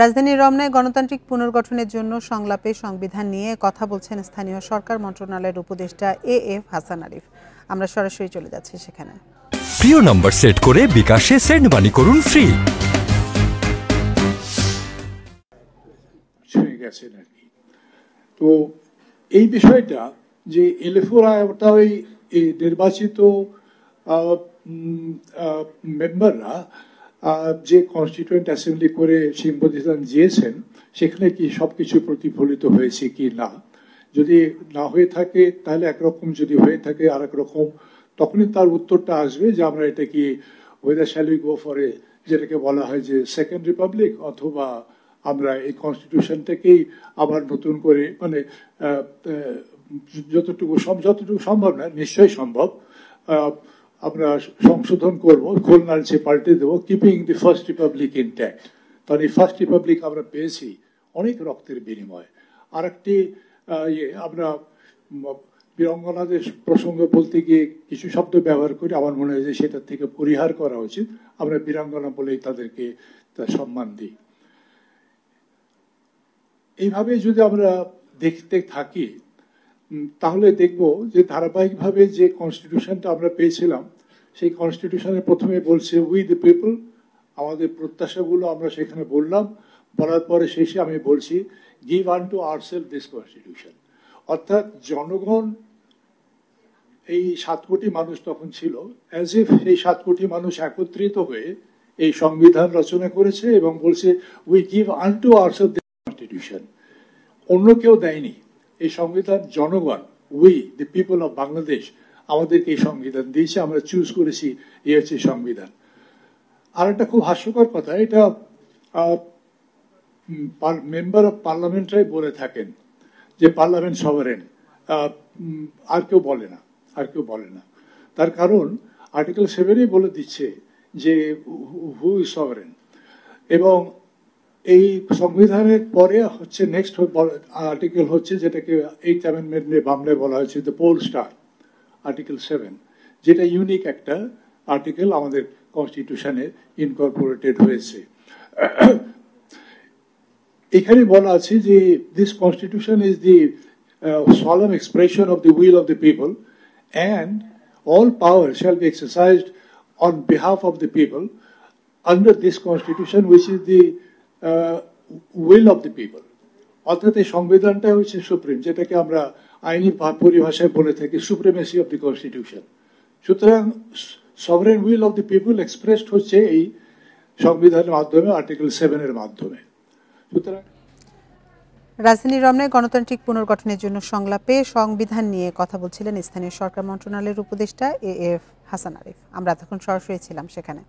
রাজধানীর রমনায় গণতান্ত্রিক পুনর্গঠনের জন্য সংলাপে সংবিধান নিয়ে কথা বলছেন স্থানীয় সরকার মন্ত্রণালয়ের উপদেষ্টা এএফ হাসান আরিফ। আমরা সরাসরি চলে যাচ্ছি সেখানে। প্রিয় নম্বর সেট করে বিকাশে সেন্ড মানি করুন ফ্রি। তো এই বিষয়টা যে এলএফওরা ওই নির্বাচিত মেম্বাররা যে কনস্টিটিউয়েন্ট অ্যাসেম্বলি করে সিম্পোজিশন দিয়েছেন সেখানে কি সবকিছু প্রতিফলিত হয়েছে কি না, যদি না হয়ে থাকে তাহলে একরকম, যদি হয়ে থাকে আর একরকম, তখনই তার উত্তরটা আসবে যে আমরা এটা কি weather shall we go for a, যেটাকে বলা হয় যে সেকেন্ড রিপাবলিক, অথবা আমরা এই কনস্টিটিউশনটাকেই আবার নতুন করে মানে যতটুকু সম্ভব না, নিশ্চয়ই সম্ভব, আমরা সংশোধন করবো, খোল নাড়ছে পাল্টে দেবো, keeping the first Republic intact. কারণ এই ফার্স্ট রিপাবলিক আমরা পেয়েছি অনেক রক্তের বিনিময়। আর একটি আমরা বীরাঙ্গনাদের প্রসঙ্গ বলতে গিয়ে কিছু শব্দ ব্যবহার করি, আমার মনে হয় যে সেটা থেকে পরিহার করা উচিত। আমরা বীরাঙ্গনা বলেই তাদেরকে তার সম্মান দিই। এইভাবে যদি আমরা দেখতে থাকি তাহলে দেখব যে ধারাবাহিকভাবে যে কনস্টিটিউশনটা আমরা পেয়েছিলাম সেই কনস্টিটিউশনে প্রথমে বলছে উই দ্য পিপল, আমাদের প্রত্যাশাগুলো আমরা সেখানে বললাম, বলার পরে শেষে আমি বলছি গিভ আনটু আওয়ারসেলফ দিস কনস্টিটিউশন। অর্থাৎ জনগণ, এই 7 কোটি মানুষ তখন ছিল, অ্যাজ ইফ এই 7 কোটি মানুষ একত্রিত হয়ে এই সংবিধান রচনা করেছে এবং বলছে we give আনটু ourself this constitution. অন্য কেউ দেয়নি, এই সংবিধান জনগণ, we the people of Bangladesh আমাদেরকে এই সংবিধান দিয়েছে, আমরা চুজ করেছি, এই হচ্ছে সংবিধান। আর একটা খুব হাস্যকর কথা, এটা মেম্বার অফ পার্লামেন্টরাই বলে থাকেন যে পার্লামেন্ট সভারেন, আর কেউ বলে না, আর কেউ বলে না। তার কারণ আর্টিকেল 7 বলে দিচ্ছে যে হু ইজ সভারেন। এবং এই সংবিধানের পরে হচ্ছে নেক্সট আর্টিকেল হচ্ছে যেটাকে 8th অ্যামেন্ডমেন্টে বাংলায় বলা হয়েছে দ্য পোল স্টার, আর্টিকেল 7, যেটা ইউনিক একটা আর্টিকেল আমাদের কনস্টিটিউশনে ইনকর্পোরেটেড হয়েছে। এখানে বলা আছে যে this constitution is the solemn expression of the will of the people and all power shall be exercised on behalf of the people under this constitution which is the will of the people. অর্থাৎ এই সংবিধানটা হচ্ছে supreme, যেটাকে আমরা আইনি পরিভাষায় বলে থাকি supremacy of the constitution. সুতরাং sovereign will of the people expressed হচ্ছে এই সংবিধানের মাধ্যমে, আর্টিকেল 7 মাধ্যমে। সুতরাং রাজধানীর রমনায় গণতান্ত্রিক পুনর্গঠনের জন্য সংলাপে সংবিধান নিয়ে কথা বলছিলেন স্থানীয় সরকার মন্ত্রণালয়ের উপদেষ্টা এএফ হাসান আরিফ। আমরা তখন সরাসরি ছিলাম সেখানে।